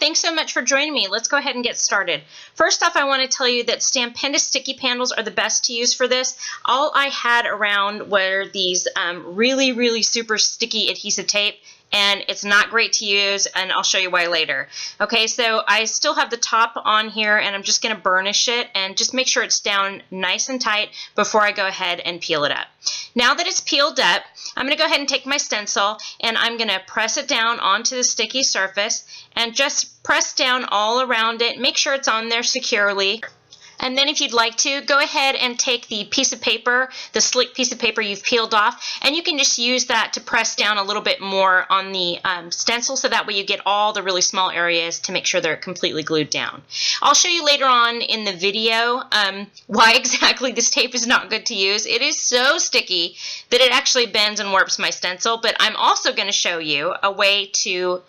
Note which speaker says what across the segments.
Speaker 1: thanks so much for joining me. Let's go ahead and get started. First off, I want to tell you that Stampendous sticky panels are the best to use for this. All I had around were these really super sticky adhesive tape, and it's not great to use, and I'll show you why later. Okay, so I still have the top on here, and I'm just going to burnish it and just make sure it's down nice and tight before I go ahead and peel it up. Now that it's peeled up, I'm going to go ahead and take my stencil, and I'm going to press it down onto the sticky surface and just press down all around it. Make sure it's on there securely. And then if you'd like to, go ahead and take the piece of paper, the slick piece of paper you've peeled off, and you can just use that to press down a little bit more on the stencil, so that way you get all the really small areas to make sure they're completely glued down. I'll show you later on in the video why exactly this tape is not good to use. It is so sticky that it actually bends and warps my stencil, but I'm also going to show you a way to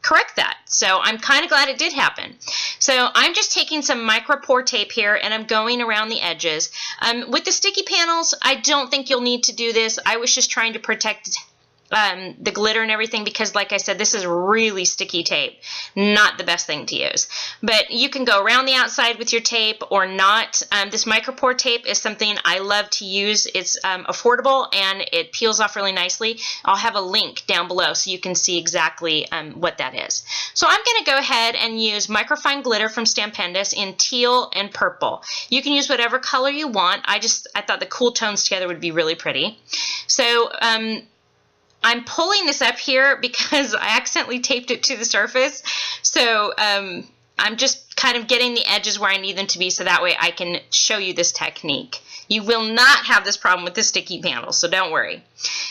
Speaker 1: correct that. So I'm kind of glad it did happen. So I'm just taking some micro pour tape here, and I'm going around the edges. With the sticky panels, I don't think you'll need to do this. I was just trying to protect the glitter and everything, because like I said, this is really sticky tape, not the best thing to use. But you can go around the outside with your tape or not. This micro pour tape is something I love to use. It's affordable and it peels off really nicely. I'll have a link down below so you can see exactly what that is. So I'm going to go ahead and use microfine glitter from Stampendous in teal and purple. You can use whatever color you want. I thought the cool tones together would be really pretty. So I'm pulling this up here because I accidentally taped it to the surface. So I'm just kind of getting the edges where I need them to be, so that way I can show you this technique. You will not have this problem with the sticky panels, so don't worry.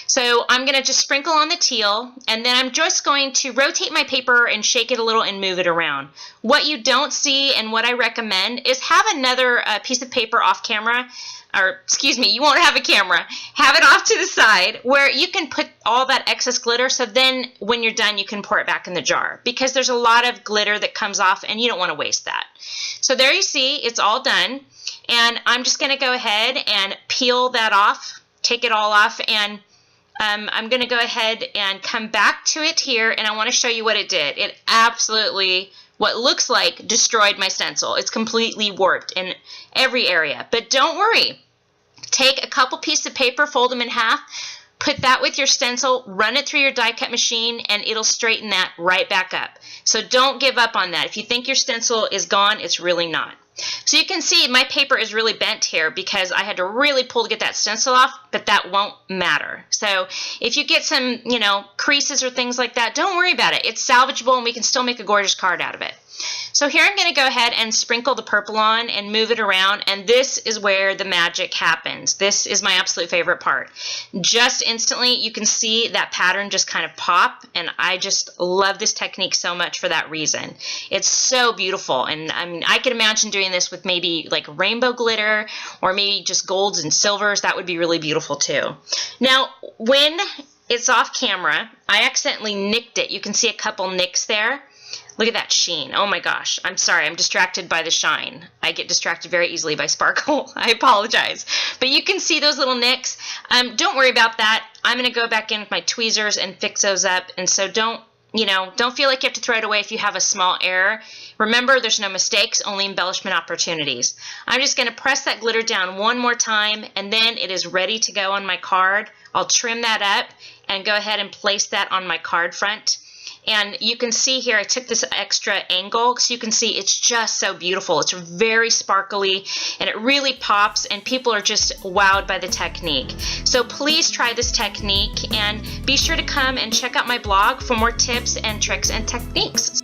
Speaker 1: So I'm going to just sprinkle on the teal, and then I'm just going to rotate my paper and shake it a little and move it around. What you don't see and what I recommend is have another piece of paper off camera, or excuse me, you won't have a camera. Have it off to the side where you can put all that excess glitter, so then when you're done you can pour it back in the jar, because there's a lot of glitter that comes off and you don't want to waste that. So there you see, it's all done, and I'm just going to go ahead and peel that off, take it all off, and I'm going to go ahead and come back to it here, and I want to show you what it did. It absolutely, what looks like, destroyed my stencil. It's completely warped in every area. But don't worry. Take a couple pieces of paper, fold them in half, put that with your stencil, run it through your die cut machine, and it'll straighten that right back up. So don't give up on that. If you think your stencil is gone, it's really not. So you can see my paper is really bent here because I had to really pull to get that stencil off, but that won't matter. So if you get some, creases or things like that, don't worry about it. It's salvageable and we can still make a gorgeous card out of it. So here I'm going to go ahead and sprinkle the purple on and move it around, and this is where the magic happens. This is my absolute favorite part. Just instantly you can see that pattern just kind of pop, and I just love this technique so much for that reason. It's so beautiful, and I can imagine doing this with maybe like rainbow glitter or maybe just golds and silvers. That would be really beautiful too. Now when it's off camera, I accidentally nicked it. You can see a couple nicks there. Look at that sheen. Oh my gosh. I'm sorry. I'm distracted by the shine. I get distracted very easily by sparkle. I apologize. But you can see those little nicks. Don't worry about that. I'm going to go back in with my tweezers and fix those up. And so don't feel like you have to throw it away if you have a small error. Remember, there's no mistakes, only embellishment opportunities. I'm just going to press that glitter down one more time, and then it is ready to go on my card. I'll trim that up and go ahead and place that on my card front. And you can see here I took this extra angle, so you can see it's just so beautiful. It's very sparkly and it really pops, and people are just wowed by the technique. So please try this technique, and be sure to come and check out my blog for more tips and tricks and techniques.